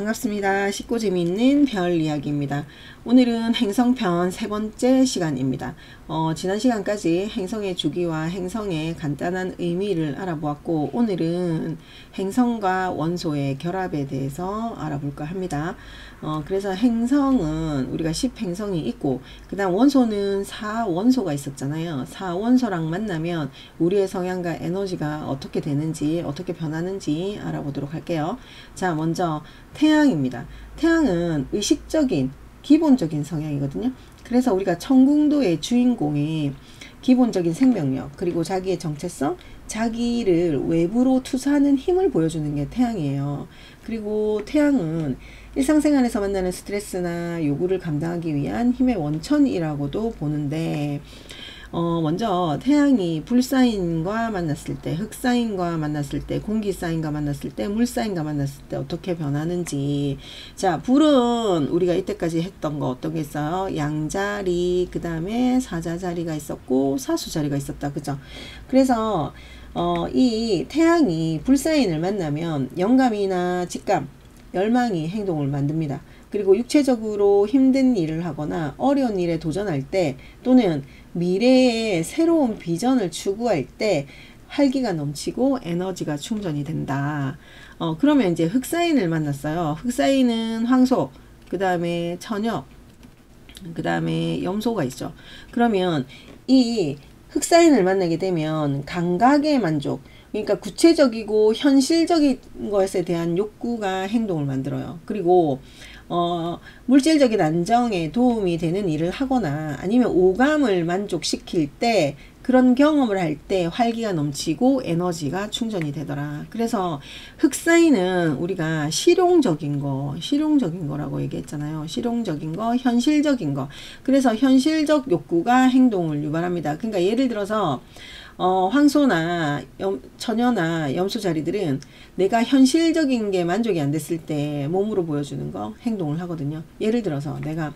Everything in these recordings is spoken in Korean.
반갑습니다. 쉽고 재미있는 별 이야기입니다. 오늘은 행성편 세 번째 시간입니다. 지난 시간까지 행성의 주기와 행성의 간단한 의미를 알아보았고, 오늘은 행성과 원소의 결합에 대해서 알아볼까 합니다. 그래서 행성은 우리가 10행성이 있고, 그 다음 원소는 4원소가 있었잖아요. 4원소랑 만나면 우리의 성향과 에너지가 어떻게 되는지, 어떻게 변하는지 알아보도록 할게요. 자, 먼저 태양입니다. 태양은 의식적인 기본적인 성향이거든요. 그래서 우리가 청궁도의 주인공이 기본적인 생명력, 그리고 자기의 정체성, 자기를 외부로 투사하는 힘을 보여주는 게 태양이에요. 그리고 태양은 일상생활에서 만나는 스트레스나 요구를 감당하기 위한 힘의 원천이라고도 보는데, 먼저 태양이 불사인과 만났을 때, 흙사인과 만났을 때, 공기사인과 만났을 때, 물사인과 만났을 때 어떻게 변하는지. 자, 불은 우리가 이때까지 했던 거 어떤 게 있어요? 양자리, 그 다음에 사자자리가 있었고 사수자리가 있었다. 그죠? 그래서 이 태양이 불사인을 만나면 영감이나 직감, 열망이 행동을 만듭니다. 그리고 육체적으로 힘든 일을 하거나 어려운 일에 도전할 때, 또는 미래의 새로운 비전을 추구할 때 활기가 넘치고 에너지가 충전이 된다. 그러면 이제 흑사인을 만났어요. 흑사인은 황소, 그 다음에 천역, 그 다음에 염소가 있죠. 그러면 이 흑사인을 만나게 되면 감각의 만족, 그러니까 구체적이고 현실적인 것에 대한 욕구가 행동을 만들어요. 그리고 물질적인 안정에 도움이 되는 일을 하거나 아니면 오감을 만족시킬 때, 그런 경험을 할 때 활기가 넘치고 에너지가 충전이 되더라. 그래서 흑사인은 우리가 실용적인 거라고 얘기했잖아요. 실용적인 거, 현실적인 거. 그래서 현실적 욕구가 행동을 유발합니다. 그러니까 예를 들어서 황소나 처녀나 염소 자리들은 내가 현실적인 게 만족이 안 됐을 때 몸으로 보여주는 거, 행동을 하거든요. 예를 들어서 내가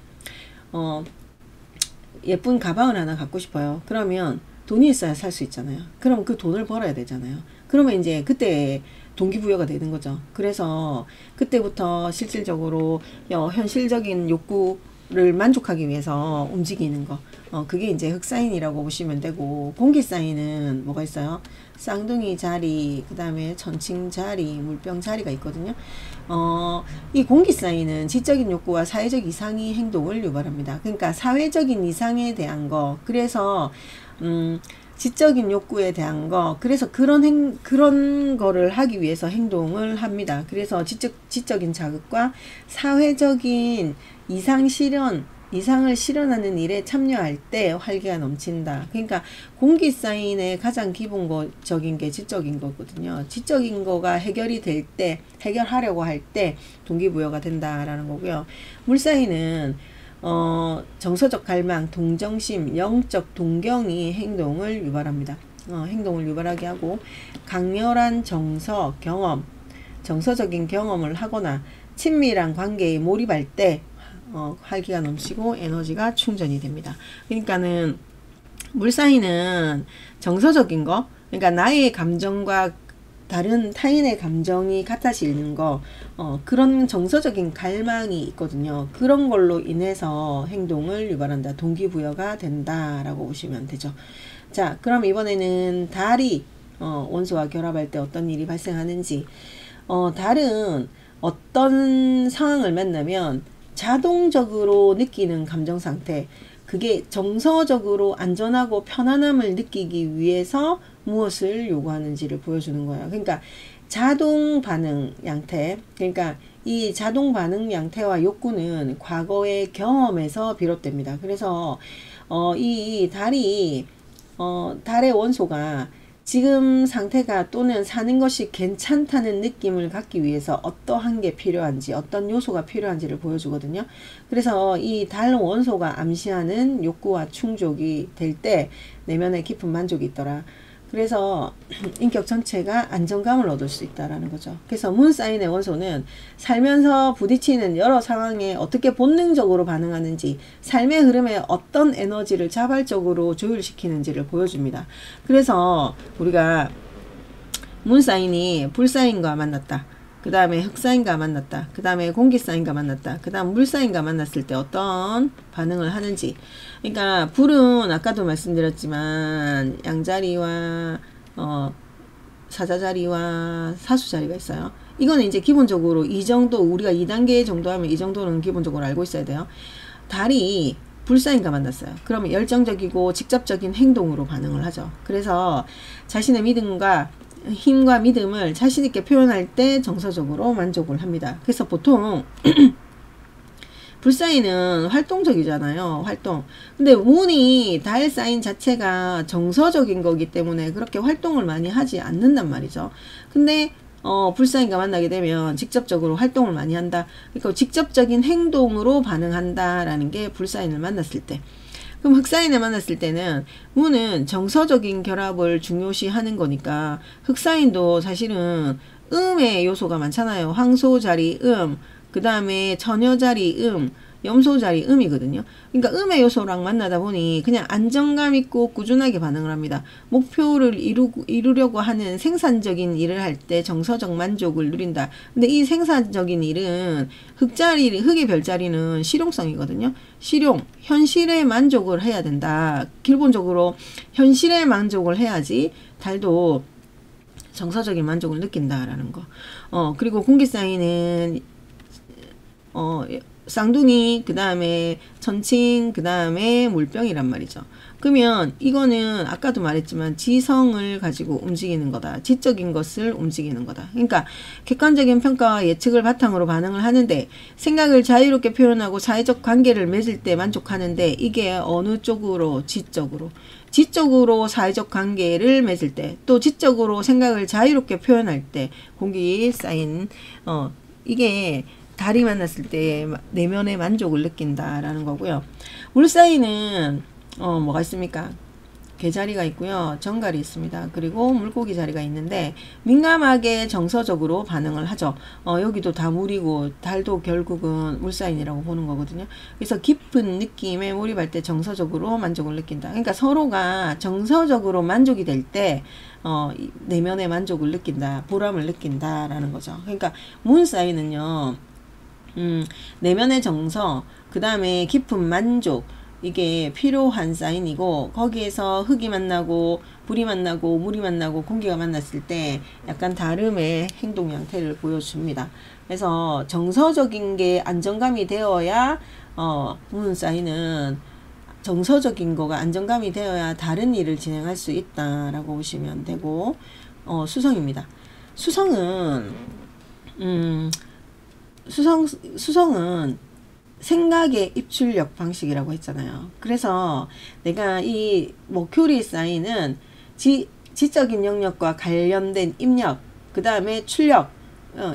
예쁜 가방을 하나 갖고 싶어요. 그러면 돈이 있어야 살 수 있잖아요. 그럼 그 돈을 벌어야 되잖아요. 그러면 이제 그때 동기부여가 되는 거죠. 그래서 그때부터 실질적으로 현실적인 욕구를 만족하기 위해서 움직이는 거, 그게 이제 흑사인이라고 보시면 되고, 공기사인은 뭐가 있어요? 쌍둥이 자리, 그 다음에 천칭 자리, 물병 자리가 있거든요. 이 공기사인은 지적인 욕구와 사회적 이상의 행동을 유발합니다. 그러니까 사회적인 이상에 대한 거, 그래서 지적인 욕구에 대한 거, 그래서 그런 거를 하기 위해서 행동을 합니다. 그래서 지적인 자극과 사회적인 이상을 실현하는 일에 참여할 때 활기가 넘친다. 그러니까 공기사인의 가장 기본적인 게 지적인 거거든요. 지적인 거가 해결이 될 때, 해결하려고 할 때 동기부여가 된다라는 거고요. 물사인은 정서적 갈망, 동정심, 영적 동경이 행동을 유발합니다. 행동을 유발하게 하고, 강렬한 정서적인 경험을 하거나 친밀한 관계에 몰입할 때 활기가 넘치고 에너지가 충전이 됩니다. 그러니까는 물사인은 정서적인 거, 그러니까 나의 감정과 다른 타인의 감정이 같아지는 거, 그런 정서적인 갈망이 있거든요. 그런 걸로 인해서 행동을 유발한다. 동기부여가 된다라고 보시면 되죠. 자, 그럼 이번에는 달이 원소와 결합할 때 어떤 일이 발생하는지. 달은 어떤 상황을 만나면 자동적으로 느끼는 감정 상태, 그게 정서적으로 안전하고 편안함을 느끼기 위해서 무엇을 요구하는지를 보여주는 거예요. 그러니까 자동 반응 양태, 그러니까 이 자동 반응 양태와 욕구는 과거의 경험에서 비롯됩니다. 그래서 이 달의 원소가 지금 상태가 또는 사는 것이 괜찮다는 느낌을 갖기 위해서 어떠한 게 필요한지, 어떤 요소가 필요한지를 보여주거든요. 그래서 이 달 원소가 암시하는 욕구와 충족이 될 때 내면에 깊은 만족이 있더라. 그래서 인격 전체가 안정감을 얻을 수 있다라는 거죠. 그래서 문사인의 원소는 살면서 부딪히는 여러 상황에 어떻게 본능적으로 반응하는지, 삶의 흐름에 어떤 에너지를 자발적으로 조율시키는지를 보여줍니다. 그래서 우리가 문사인이 불사인과 만났다. 그 다음에 흙사인과 만났다, 그 다음에 공기사인과 만났다, 그 다음 물사인과 만났을 때 어떤 반응을 하는지. 그러니까 불은 아까도 말씀드렸지만 양자리와 사자자리와 사수자리가 있어요. 이거는 이제 기본적으로 이 정도, 우리가 2단계 정도 하면 이 정도는 기본적으로 알고 있어야 돼요. 달이 불사인과 만났어요. 그러면 열정적이고 직접적인 행동으로 반응을 하죠. 그래서 자신의 믿음과 힘과 믿음을 자신있게 표현할 때 정서적으로 만족을 합니다. 그래서 보통 불사인은 활동적이잖아요. 활동. 근데 운이 달 사인 자체가 정서적인 거기 때문에 그렇게 활동을 많이 하지 않는단 말이죠. 근데 불사인과 만나게 되면 직접적으로 활동을 많이 한다. 그러니까 직접적인 행동으로 반응한다라는 게 불사인을 만났을 때. 그럼 흑사인을 만났을 때는 운은 정서적인 결합을 중요시 하는 거니까 흑사인도 사실은 음의 요소가 많잖아요. 황소자리 그 다음에 처녀자리 염소자리 음이거든요. 그러니까 음의 요소랑 만나다 보니 그냥 안정감 있고 꾸준하게 반응을 합니다. 목표를 이루려고 하는 생산적인 일을 할 때 정서적 만족을 누린다. 근데 이 생산적인 일은 흑의 별자리는 실용성이거든요. 실용, 현실에 만족을 해야 된다. 기본적으로 현실에 만족을 해야지 달도 정서적인 만족을 느낀다라는 거. 그리고 공기사인은 쌍둥이, 그 다음에 천칭, 그 다음에 물병이란 말이죠. 그러면 이거는 아까도 말했지만 지성을 가지고 움직이는 거다. 지적인 것을 움직이는 거다. 그러니까 객관적인 평가와 예측을 바탕으로 반응을 하는데 생각을 자유롭게 표현하고 사회적 관계를 맺을 때 만족하는데 이게 어느 쪽으로? 지적으로 사회적 관계를 맺을 때, 또 지적으로 생각을 자유롭게 표현할 때 공기 사인 이게 달이 만났을 때 내면의 만족을 느낀다라는 거고요. 물사인은 뭐가 있습니까? 개자리가 있고요. 정갈이 있습니다. 그리고 물고기 자리가 있는데 민감하게 정서적으로 반응을 하죠. 여기도 다 물이고 달도 결국은 물사인이라고 보는 거거든요. 그래서 깊은 느낌에 몰입할 때 정서적으로 만족을 느낀다. 그러니까 서로가 정서적으로 만족이 될 때 내면의 만족을 느낀다. 보람을 느낀다라는 거죠. 그러니까 문사인은요. 내면의 정서, 그 다음에 깊은 만족, 이게 필요한 사인이고 거기에서 흙이 만나고 불이 만나고 물이 만나고 공기가 만났을 때 약간 다름의 행동 양태를 보여줍니다. 그래서 정서적인 게 안정감이 되어야 문 사인은 정서적인 거가 안정감이 되어야 다른 일을 진행할 수 있다라고 보시면 되고 수성입니다. 수성은 수성은 생각의 입출력 방식이라고 했잖아요. 그래서 내가 이 머큐리 사인은 지적인 영역과 관련된 입력, 그 다음에 출력,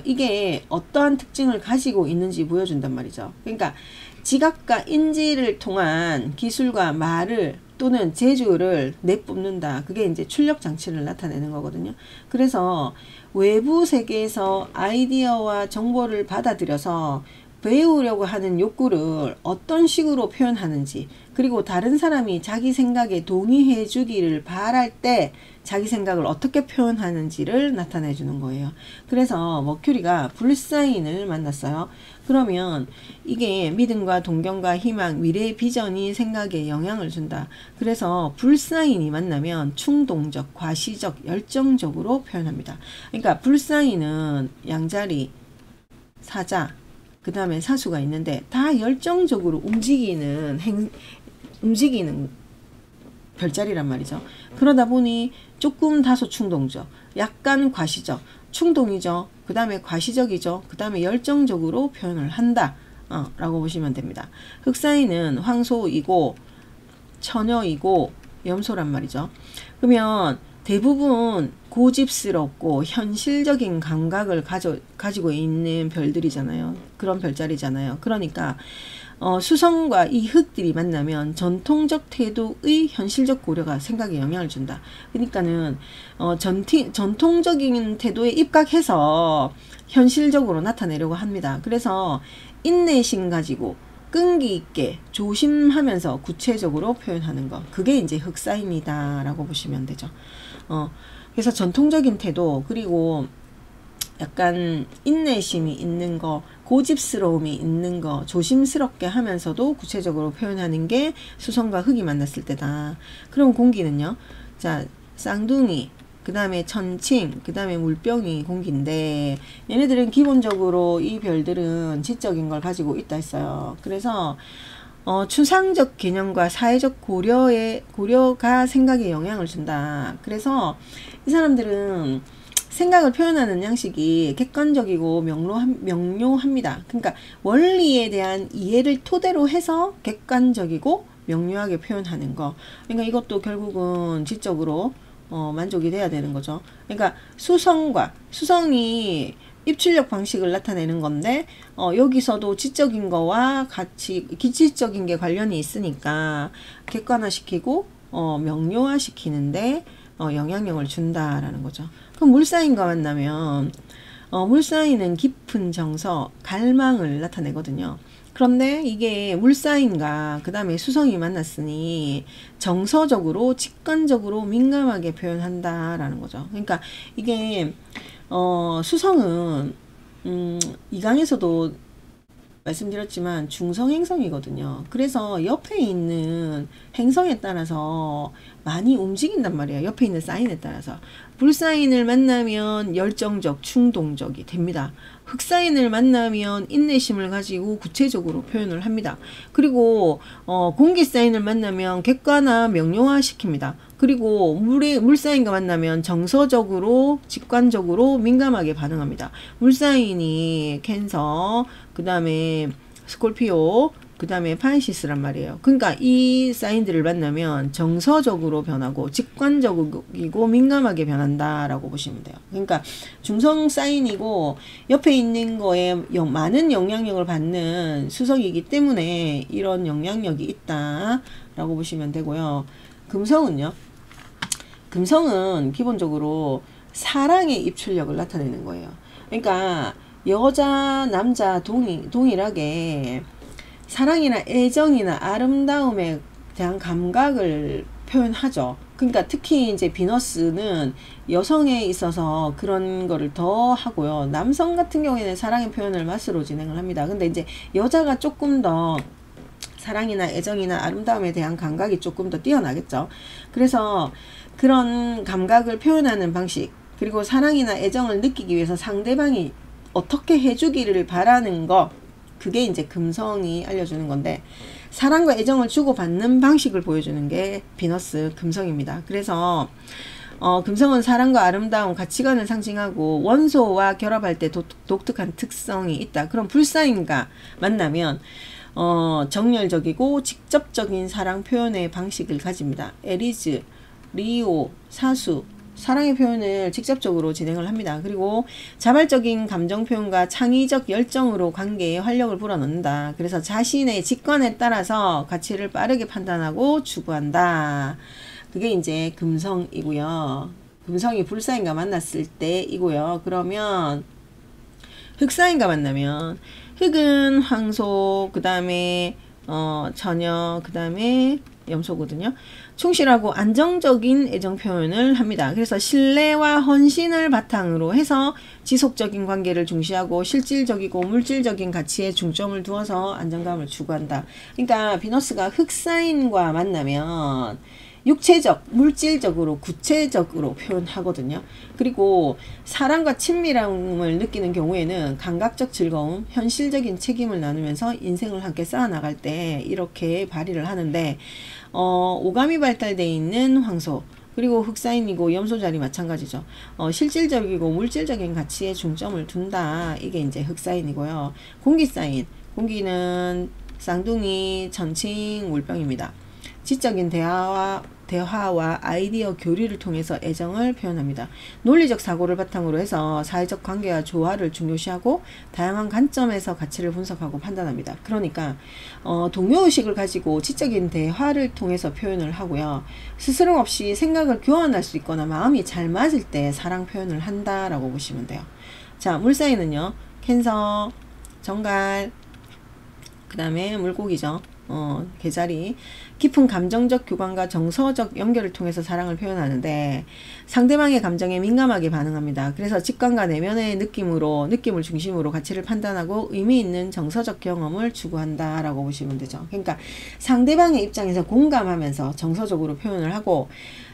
이게 어떠한 특징을 가지고 있는지 보여준단 말이죠. 그러니까 지각과 인지를 통한 기술과 말을 또는 재주를 내뿜는다. 그게 이제 출력 장치를 나타내는 거거든요. 그래서 외부 세계에서 아이디어와 정보를 받아들여서 배우려고 하는 욕구를 어떤 식으로 표현하는지, 그리고 다른 사람이 자기 생각에 동의해 주기를 바랄 때 자기 생각을 어떻게 표현하는지를 나타내 주는 거예요. 그래서 머큐리가 불사인을 만났어요. 그러면 이게 믿음과 동경과 희망, 미래의 비전이 생각에 영향을 준다. 그래서 불사인이 만나면 충동적, 과시적, 열정적으로 표현합니다. 그러니까 불사인은 양자리, 사자, 그 다음에 사수가 있는데 다 열정적으로 움직이는 별자리란 말이죠. 그러다 보니 조금 다소 충동적, 약간 과시적, 충동이죠. 그 다음에 과시적이죠. 그 다음에 열정적으로 표현을 한다 라고 보시면 됩니다. 흑사인은 황소이고 처녀이고 염소란 말이죠. 그러면 대부분 고집스럽고 현실적인 감각을 가지고 있는 별들이잖아요. 그런 별자리잖아요. 그러니까 수성과 이 흑들이 만나면 전통적 태도의 현실적 고려가 생각에 영향을 준다. 그러니까는 전통적인 태도에 입각해서 현실적으로 나타내려고 합니다. 그래서 인내심 가지고 끈기 있게 조심하면서 구체적으로 표현하는 것, 그게 이제 흑사인이다 라고 보시면 되죠. 그래서 전통적인 태도, 그리고 약간 인내심이 있는 거, 고집스러움이 있는 거, 조심스럽게 하면서도 구체적으로 표현하는 게 수성과 흑이 만났을 때다. 그럼 공기는요? 자, 쌍둥이, 그 다음에 천칭, 그 다음에 물병이 공기인데, 얘네들은 기본적으로 이 별들은 지적인 걸 가지고 있다 했어요. 그래서 추상적 개념과 사회적 고려가 생각에 영향을 준다. 그래서 이 사람들은 생각을 표현하는 양식이 객관적이고 명료합니다. 그러니까 원리에 대한 이해를 토대로 해서 객관적이고 명료하게 표현하는 거. 그러니까 이것도 결국은 지적으로 만족이 돼야 되는 거죠. 그러니까 수성이 입출력 방식을 나타내는 건데 여기서도 지적인 거와 같이 기질적인 게 관련이 있으니까 객관화시키고 명료화시키는데 영향력을 준다라는 거죠. 그럼 물사인과 만나면 물사인은 깊은 정서, 갈망을 나타내거든요. 그런데 이게 물사인과 그 다음에 수성이 만났으니 정서적으로 직관적으로 민감하게 표현한다라는 거죠. 그러니까 이게 수성은 이 강에서도 말씀드렸지만 중성행성이거든요. 그래서 옆에 있는 행성에 따라서 많이 움직인단 말이에요. 옆에 있는 사인에 따라서. 불사인을 만나면 열정적, 충동적이 됩니다. 흑사인을 만나면 인내심을 가지고 구체적으로 표현을 합니다. 그리고 공기사인을 만나면 객관화, 명료화 시킵니다. 그리고 물사인과 만나면 정서적으로, 직관적으로 민감하게 반응합니다. 물사인이 캔서, 그 다음에 스콜피오, 그 다음에 파이시스란 말이에요. 그러니까 이 사인들을 만나면 정서적으로 변하고 직관적이고 민감하게 변한다라고 보시면 돼요. 그러니까 중성 사인이고 옆에 있는 거에 많은 영향력을 받는 수성이기 때문에 이런 영향력이 있다라고 보시면 되고요. 금성은요? 금성은 기본적으로 사랑의 입출력을 나타내는 거예요. 그러니까 여자, 남자 동일하게 사랑이나 애정이나 아름다움에 대한 감각을 표현하죠. 그러니까 특히 이제 비너스는 여성에 있어서 그런 거를 더 하고요. 남성 같은 경우에는 사랑의 표현을 맛으로 진행을 합니다. 근데 이제 여자가 조금 더 사랑이나 애정이나 아름다움에 대한 감각이 조금 더 뛰어나겠죠. 그래서 그런 감각을 표현하는 방식, 그리고 사랑이나 애정을 느끼기 위해서 상대방이 어떻게 해주기를 바라는 거, 그게 이제 금성이 알려주는 건데, 사랑과 애정을 주고받는 방식을 보여주는 게 비너스 금성입니다. 그래서 금성은 사랑과 아름다움, 가치관을 상징하고 원소와 결합할 때 독특한 특성이 있다. 그럼 불사인과 만나면 정열적이고 직접적인 사랑 표현의 방식을 가집니다. 에리즈, 리오, 사수, 사랑의 표현을 직접적으로 진행을 합니다. 그리고 자발적인 감정 표현과 창의적 열정으로 관계에 활력을 불어넣는다. 그래서 자신의 직관에 따라서 가치를 빠르게 판단하고 추구한다. 그게 이제 금성이고요. 금성이 불사인과 만났을 때이고요. 그러면 흑사인과 만나면 흑은 황소, 그 다음에 처녀, 그 다음에 염소거든요. 충실하고 안정적인 애정 표현을 합니다. 그래서 신뢰와 헌신을 바탕으로 해서 지속적인 관계를 중시하고 실질적이고 물질적인 가치에 중점을 두어서 안정감을 추구한다. 그러니까 비너스가 흑사인과 만나면 육체적, 물질적으로, 구체적으로 표현하거든요. 그리고 사랑과 친밀함을 느끼는 경우에는 감각적 즐거움, 현실적인 책임을 나누면서 인생을 함께 쌓아나갈 때 이렇게 발휘를 하는데, 오감이 발달되어 있는 황소, 그리고 흑사인이고 염소 자리 마찬가지죠. 실질적이고 물질적인 가치에 중점을 둔다. 이게 이제 흑사인이고요. 공기사인, 공기는 쌍둥이, 천칭, 물병입니다. 지적인 대화와 아이디어 교류를 통해서 애정을 표현합니다. 논리적 사고를 바탕으로 해서 사회적 관계와 조화를 중요시하고 다양한 관점에서 가치를 분석하고 판단합니다. 그러니까 동료의식을 가지고 지적인 대화를 통해서 표현을 하고요. 스스럼 없이 생각을 교환할 수 있거나 마음이 잘 맞을 때 사랑 표현을 한다라고 보시면 돼요. 자, 물사인은요. 캔서, 정갈, 그 다음에 물고기죠. 계자리. 깊은 감정적 교감과 정서적 연결을 통해서 사랑을 표현하는데 상대방의 감정에 민감하게 반응합니다. 그래서 직관과 내면의 느낌을 중심으로 가치를 판단하고 의미 있는 정서적 경험을 추구한다 라고 보시면 되죠. 그러니까 상대방의 입장에서 공감하면서 정서적으로 표현을 하고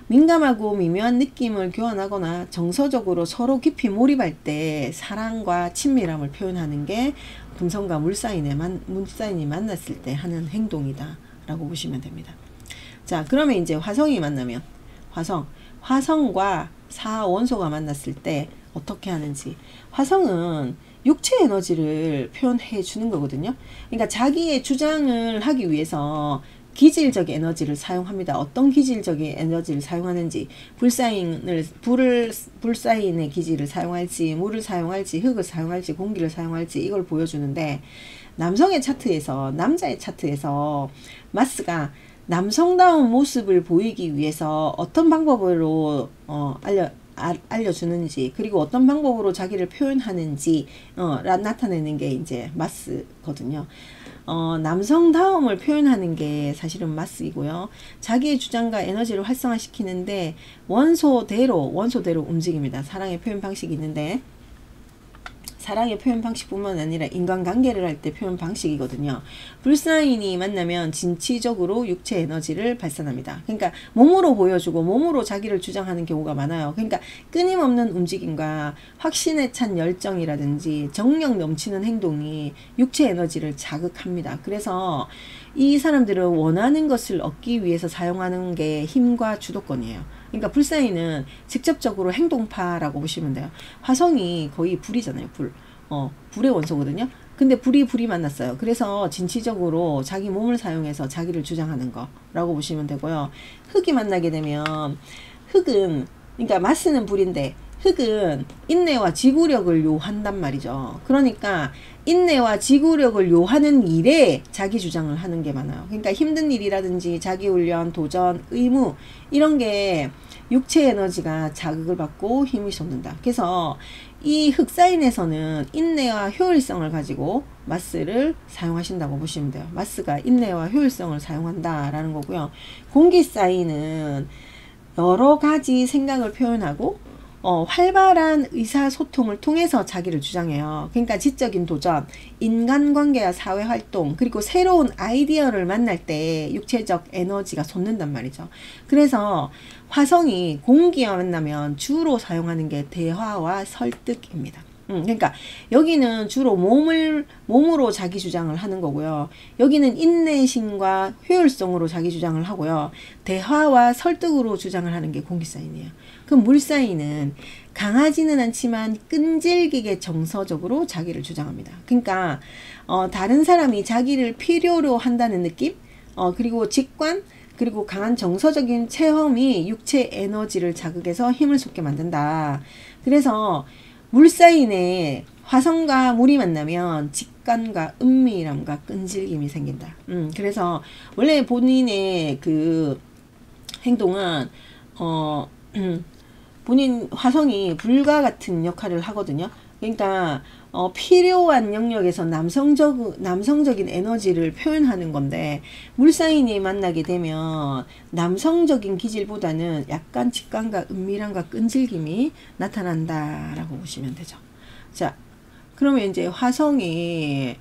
민감하고 미묘한 느낌을 교환하거나 정서적으로 서로 깊이 몰입할 때 사랑과 친밀함을 표현하는 게 금성과 물사인이 만났을 때 하는 행동이다 라고 보시면 됩니다. 자, 그러면 이제 화성이 만나면 화성과 사원소가 만났을 때 어떻게 하는지. 화성은 육체 에너지를 표현해 주는 거거든요. 그러니까 자기의 주장을 하기 위해서 기질적 에너지를 사용합니다. 어떤 기질적인 에너지를 사용하는지, 불사인의 기질을 사용할지, 물을 사용할지, 흙을 사용할지, 공기를 사용할지 이걸 보여주는데, 남자의 차트에서 마스가 남성다운 모습을 보이기 위해서 어떤 방법으로 알려주는지, 그리고 어떤 방법으로 자기를 표현하는지 나타내는 게 이제 마스거든요. 남성다움을 표현하는 게 사실은 마스이고요. 자기의 주장과 에너지를 활성화시키는데 원소대로 움직입니다. 사랑의 표현 방식이 있는데, 사랑의 표현 방식뿐만 아니라 인간관계를 할 때 표현 방식이거든요. 불사인이 만나면 진취적으로 육체 에너지를 발산합니다. 그러니까 몸으로 보여주고 몸으로 자기를 주장하는 경우가 많아요. 그러니까 끊임없는 움직임과 확신에 찬 열정이라든지 정력 넘치는 행동이 육체 에너지를 자극합니다. 그래서 이 사람들은 원하는 것을 얻기 위해서 사용하는 게 힘과 주도권이에요. 그러니까 불사인은 직접적으로 행동파라고 보시면 돼요. 화성이 거의 불이잖아요. 불의 원소거든요. 근데 불이 만났어요. 그래서 진취적으로 자기 몸을 사용해서 자기를 주장하는 거라고 보시면 되고요. 흙이 만나게 되면 그러니까 마스는 불인데 흙은 인내와 지구력을 요한단 말이죠. 그러니까 인내와 지구력을 요하는 일에 자기 주장을 하는 게 많아요. 그러니까 힘든 일이라든지 자기훈련, 도전, 의무 이런 게 육체 에너지가 자극을 받고 힘이 솟는다. 그래서 이 흑사인에서는 인내와 효율성을 가지고 마스를 사용하신다고 보시면 돼요. 마스가 인내와 효율성을 사용한다라는 거고요. 공기사인은 여러 가지 생각을 표현하고 활발한 의사소통을 통해서 자기를 주장해요. 그러니까 지적인 도전, 인간관계와 사회활동, 그리고 새로운 아이디어를 만날 때 육체적 에너지가 솟는단 말이죠. 그래서 화성이 공기와 만나면 주로 사용하는 게 대화와 설득입니다. 그러니까 여기는 주로 몸으로 자기 주장을 하는 거고요. 여기는 인내심과 효율성으로 자기 주장을 하고요. 대화와 설득으로 주장을 하는 게 공기사인이에요. 그럼 물사인은 강하지는 않지만 끈질기게 정서적으로 자기를 주장합니다. 그러니까 다른 사람이 자기를 필요로 한다는 느낌, 그리고 직관, 그리고 강한 정서적인 체험이 육체 에너지를 자극해서 힘을 솟게 만든다. 그래서 물사인의 화성과 물이 만나면 직관과 은밀함과 끈질김이 생긴다. 그래서 원래 본인의 그 행동은 본인 화성이 불과 같은 역할을 하거든요. 그러니까 필요한 영역에서 남성적인 에너지를 표현하는 건데, 물사인이 만나게 되면 남성적인 기질보다는 약간 직관과 은밀함과 끈질김이 나타난다라고 보시면 되죠. 자, 그러면 이제 화성이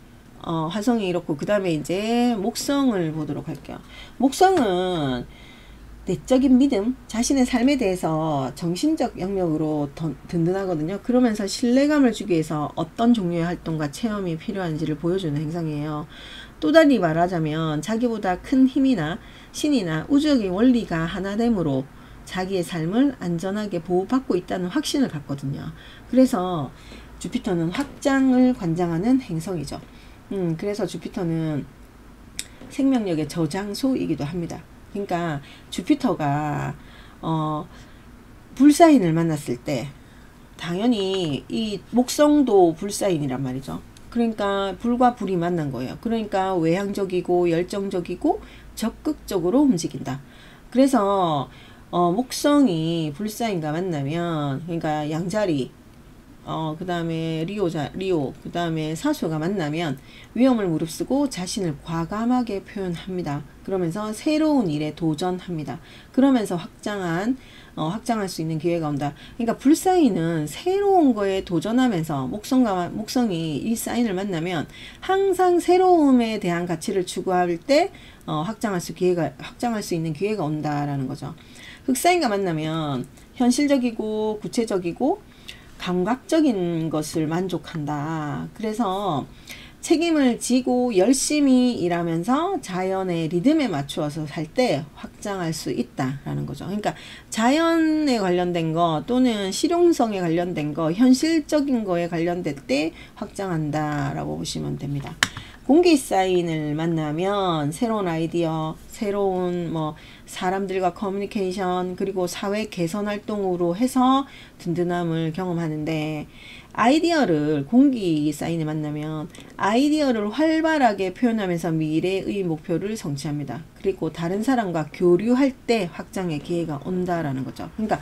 이렇고, 그 다음에 이제 목성을 보도록 할게요. 목성은 내적인 믿음, 자신의 삶에 대해서 정신적 영역으로 든든하거든요. 그러면서 신뢰감을 주기 위해서 어떤 종류의 활동과 체험이 필요한지를 보여주는 행성이에요. 또 다르게 말하자면 자기보다 큰 힘이나 신이나 우주적인 원리가 하나됨으로 자기의 삶을 안전하게 보호받고 있다는 확신을 갖거든요. 그래서 주피터는 확장을 관장하는 행성이죠. 그래서 주피터는 생명력의 저장소이기도 합니다. 그러니까 주피터가 불사인을 만났을 때 당연히 이 목성도 불사인이란 말이죠. 그러니까 불과 불이 만난 거예요. 그러니까 외향적이고 열정적이고 적극적으로 움직인다. 그래서 목성이 불사인과 만나면, 그러니까 양자리, 그 다음에 리오, 그 다음에 사수가 만나면 위험을 무릅쓰고 자신을 과감하게 표현합니다. 그러면서 새로운 일에 도전합니다. 그러면서 확장할 수 있는 기회가 온다. 그러니까 불사인은 새로운 거에 도전하면서 목성이 이 사인을 만나면 항상 새로움에 대한 가치를 추구할 때 확장할 수 있는 기회가 온다라는 거죠. 흑사인과 만나면 현실적이고 구체적이고 감각적인 것을 만족한다. 그래서 책임을 지고 열심히 일하면서 자연의 리듬에 맞추어서 살 때 확장할 수 있다라는 거죠. 그러니까 자연에 관련된 거 또는 실용성에 관련된 거, 현실적인 거에 관련될 때 확장한다라고 보시면 됩니다. 공기 사인을 만나면 새로운 아이디어, 새로운 사람들과 커뮤니케이션, 그리고 사회 개선 활동으로 해서 든든함을 경험하는데, 아이디어를 공기 사인을 만나면 아이디어를 활발하게 표현하면서 미래의 목표를 성취합니다. 그리고 다른 사람과 교류할 때 확장의 기회가 온다라는 거죠. 그러니까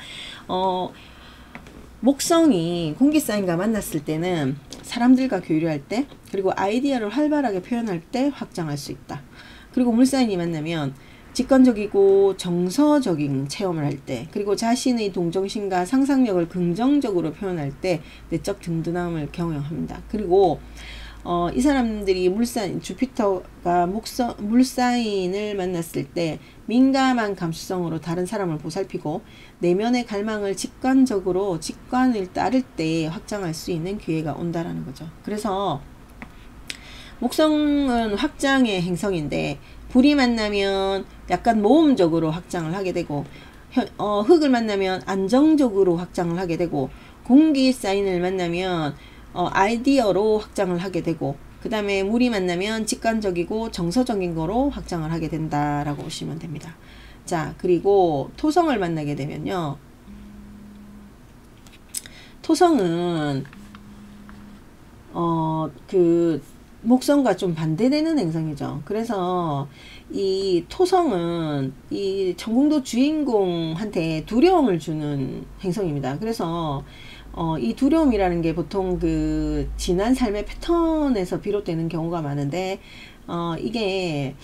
목성이 공기 사인과 만났을 때는 사람들과 교류할 때, 그리고 아이디어를 활발하게 표현할 때 확장할 수 있다. 그리고 물사인이 만나면 직관적이고 정서적인 체험을 할 때, 그리고 자신의 동정심과 상상력을 긍정적으로 표현할 때 내적 든든함을 경험합니다. 그리고 이 사람들이 주피터가 물사인을 만났을 때 민감한 감수성으로 다른 사람을 보살피고 내면의 갈망을 직관을 따를 때 확장할 수 있는 기회가 온다라는 거죠. 그래서 목성은 확장의 행성인데, 불이 만나면 약간 모험적으로 확장을 하게 되고, 흙을 만나면 안정적으로 확장을 하게 되고, 공기 사인을 만나면 아이디어로 확장을 하게 되고, 그 다음에 물이 만나면 직관적이고 정서적인 거로 확장을 하게 된다라고 보시면 됩니다. 자, 그리고 토성을 만나게 되면요, 토성은 목성과 좀 반대되는 행성이죠. 그래서 이 토성은 이 전공도 주인공한테 두려움을 주는 행성입니다. 그래서 이 두려움이라는 게 보통 그 지난 삶의 패턴에서 비롯되는 경우가 많은데, 이게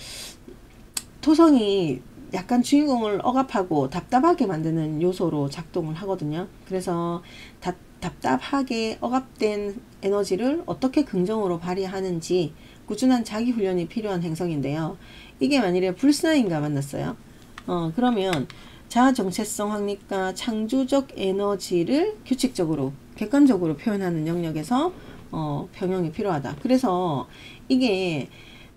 토성이 약간 주인공을 억압하고 답답하게 만드는 요소로 작동을 하거든요. 그래서 답답하게 억압된 에너지를 어떻게 긍정으로 발휘하는지 꾸준한 자기 훈련이 필요한 행성인데요. 이게 만일에 불사인과 만났어요. 그러면 자아 정체성 확립과 창조적 에너지를 규칙적으로 객관적으로 표현하는 영역에서 병행이 필요하다. 그래서 이게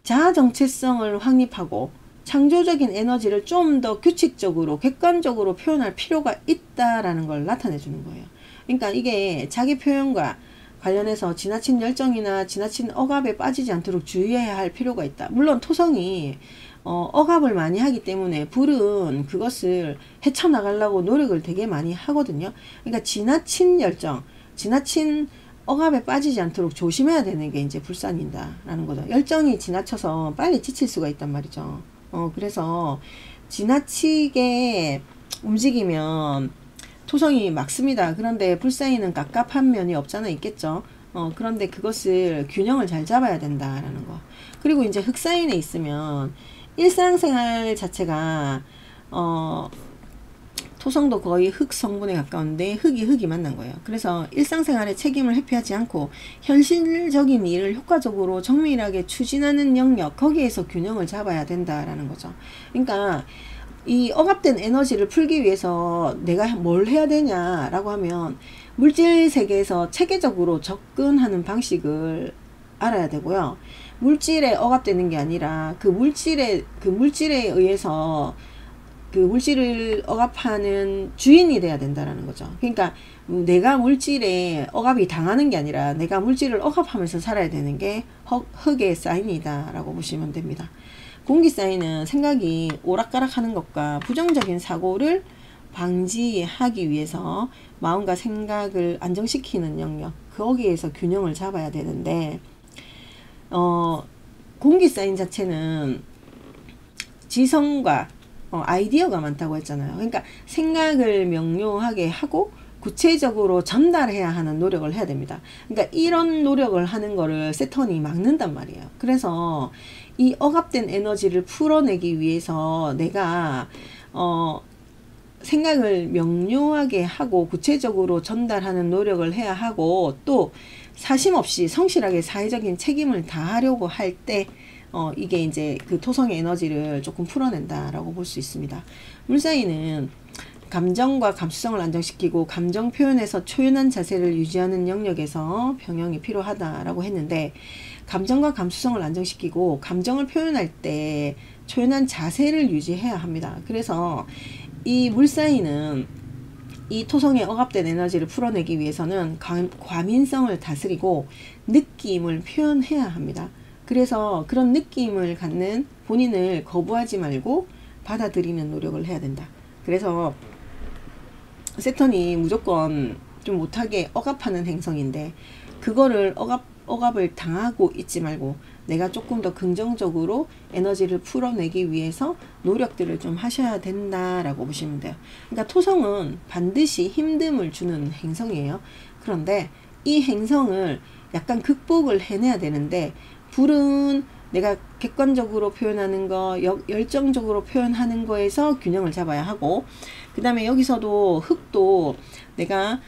자아 정체성을 확립하고 창조적인 에너지를 좀 더 규칙적으로 객관적으로 표현할 필요가 있다라는 걸 나타내 주는 거예요. 그러니까 이게 자기 표현과 관련해서 지나친 열정이나 지나친 억압에 빠지지 않도록 주의해야 할 필요가 있다. 물론 토성이 억압을 많이 하기 때문에 불은 그것을 헤쳐나가려고 노력을 되게 많이 하거든요. 그러니까 지나친 열정, 지나친 억압에 빠지지 않도록 조심해야 되는 게 이제 불산이다라는 거죠. 열정이 지나쳐서 빨리 지칠 수가 있단 말이죠. 그래서 지나치게 움직이면 토성이 막습니다. 그런데 불사인은 갑갑한 면이 없잖아 있겠죠. 그런데 그것을 균형을 잘 잡아야 된다라는 거. 그리고 이제 흑사인에 있으면 일상생활 자체가 토성도 거의 흙 성분에 가까운데 흙이 만난 거예요. 그래서 일상생활의 책임을 회피하지 않고 현실적인 일을 효과적으로 정밀하게 추진하는 영역, 거기에서 균형을 잡아야 된다라는 거죠. 그러니까 이 억압된 에너지를 풀기 위해서 내가 뭘 해야 되냐라고 하면 물질 세계에서 체계적으로 접근하는 방식을 알아야 되고요. 물질에 억압되는 게 아니라 그 물질에 의해서 그 물질을 억압하는 주인이 돼야 된다라는 거죠. 그러니까 내가 물질에 억압이 당하는 게 아니라 내가 물질을 억압하면서 살아야 되는 게 흙의 사인이다 라고 보시면 됩니다. 공기 사인은 생각이 오락가락하는 것과 부정적인 사고를 방지하기 위해서 마음과 생각을 안정시키는 영역, 거기에서 균형을 잡아야 되는데, 공기 사인 자체는 지성과 아이디어가 많다고 했잖아요. 그러니까 생각을 명료하게 하고 구체적으로 전달해야 하는 노력을 해야 됩니다. 그러니까 이런 노력을 하는 거를 세턴이 막는단 말이에요. 그래서 이 억압된 에너지를 풀어내기 위해서 내가 생각을 명료하게 하고 구체적으로 전달하는 노력을 해야 하고, 또 사심없이 성실하게 사회적인 책임을 다하려고 할 때 이게 이제 그 토성의 에너지를 조금 풀어낸다라고 볼 수 있습니다. 물사이는 감정과 감수성을 안정시키고 감정 표현에서 초연한 자세를 유지하는 영역에서 병행이 필요하다라고 했는데, 감정과 감수성을 안정시키고 감정을 표현할 때 초연한 자세를 유지해야 합니다. 그래서 이 물사이는 이 토성의 억압된 에너지를 풀어내기 위해서는 과민성을 다스리고 느낌을 표현해야 합니다. 그래서 그런 느낌을 갖는 본인을 거부하지 말고 받아들이는 노력을 해야 된다. 그래서 세턴이 무조건 좀 못하게 억압하는 행성인데, 그거를 억압을 당하고 있지 말고 내가 조금 더 긍정적으로 에너지를 풀어내기 위해서 노력들을 좀 하셔야 된다라고 보시면 돼요. 그러니까 토성은 반드시 힘듦을 주는 행성이에요. 그런데 이 행성을 약간 극복을 해내야 되는데, 불은 내가 객관적으로 표현하는 거, 열정적으로 표현하는 거에서 균형을 잡아야 하고, 그 다음에 여기서도 흙도 내가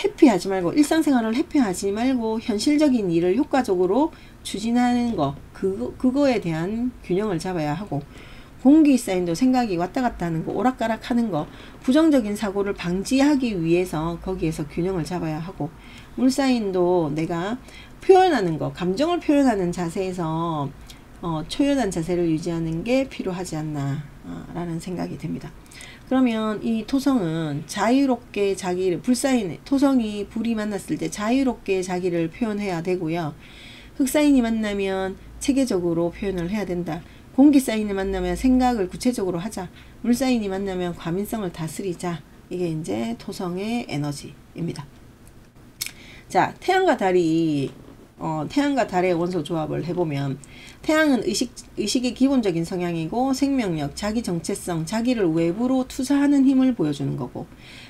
해피하지 말고, 일상생활을 해피하지 말고 현실적인 일을 효과적으로 추진하는 거, 그거에 대한 균형을 잡아야 하고, 공기 사인도 생각이 왔다 갔다 하는 거, 오락가락 하는 거, 부정적인 사고를 방지하기 위해서 거기에서 균형을 잡아야 하고, 물 사인도 내가 표현하는 거, 감정을 표현하는 자세에서 초연한 자세를 유지하는 게 필요하지 않나 라는 생각이 듭니다. 그러면 이 토성은 자유롭게 자기를, 불사인 토성이 불이 만났을 때 자유롭게 자기를 표현해야 되고요. 흑사인이 만나면 체계적으로 표현을 해야 된다. 공기사인이 만나면 생각을 구체적으로 하자. 물사인이 만나면 과민성을 다스리자. 이게 이제 토성의 에너지입니다. 자, 태양과 달이 태양과 달의 원소 조합을 해보면, 태양은 의식의 기본적인 성향이고 생명력, 자기 정체성, 자기를 외부로 투사하는 힘을 보여주는 거고,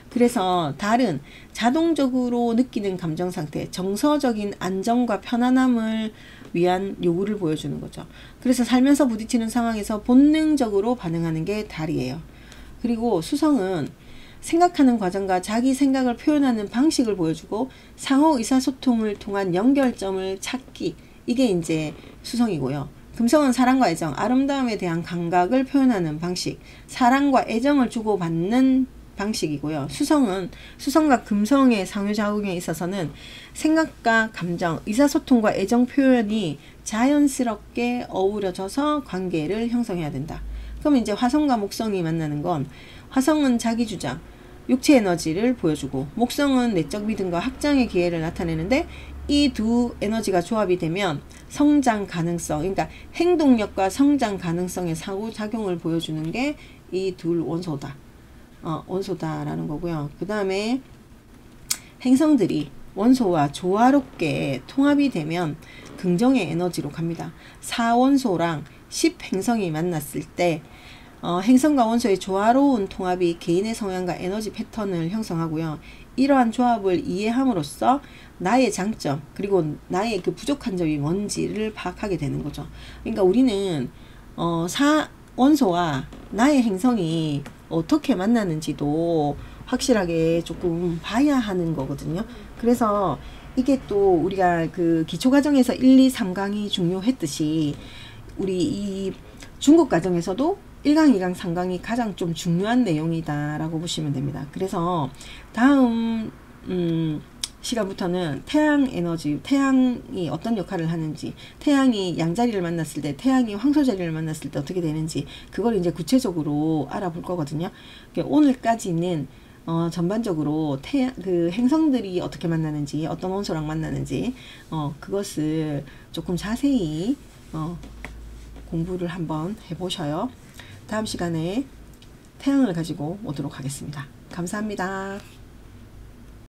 그래서 달은 자동적으로 느끼는 감정 상태, 정서적인 안정과 편안함을 위한 요구를 보여주는 거죠. 그래서 살면서 부딪히는 상황에서 본능적으로 반응하는 게 달이에요. 그리고 수성은 생각하는 과정과 자기 생각을 표현하는 방식을 보여주고 상호 의사소통을 통한 연결점을 찾기, 이게 이제 수성이고요. 금성은 사랑과 애정, 아름다움에 대한 감각을 표현하는 방식, 사랑과 애정을 주고받는 방식이고요. 수성은 수성과 금성의 상호작용에 있어서는 생각과 감정, 의사소통과 애정 표현이 자연스럽게 어우러져서 관계를 형성해야 된다. 그럼 이제 화성과 목성이 만나는 건, 화성은 자기 주장, 육체 에너지를 보여주고, 목성은 내적 믿음과 확장의 기회를 나타내는데, 이 두 에너지가 조합이 되면 성장 가능성, 그러니까 행동력과 성장 가능성의 상호작용을 보여주는 게 이 둘 원소다. 원소다라는 거고요. 그 다음에 행성들이 원소와 조화롭게 통합이 되면 긍정의 에너지로 갑니다. 4원소랑 10행성이 만났을 때 행성과 원소의 조화로운 통합이 개인의 성향과 에너지 패턴을 형성하고요. 이러한 조합을 이해함으로써 나의 장점, 그리고 나의 그 부족한 점이 뭔지를 파악하게 되는 거죠. 그러니까 우리는 4원소와 나의 행성이 어떻게 만나는지도 확실하게 조금 봐야 하는 거거든요. 그래서 이게 또 우리가 그 기초과정에서 1, 2, 3강이 중요했듯이, 우리 이 중급과정에서도 1강, 2강, 3강이 가장 좀 중요한 내용이다 라고 보시면 됩니다. 그래서 다음 시간부터는 태양 에너지, 태양이 어떤 역할을 하는지, 태양이 양자리를 만났을 때, 태양이 황소자리를 만났을 때 어떻게 되는지, 그걸 이제 구체적으로 알아볼 거거든요. 오늘까지는 전반적으로 그 행성들이 어떻게 만나는지, 어떤 원소랑 만나는지, 그것을 조금 자세히 공부를 한번 해보셔요. 다음 시간에 태양을 가지고 오도록 하겠습니다. 감사합니다.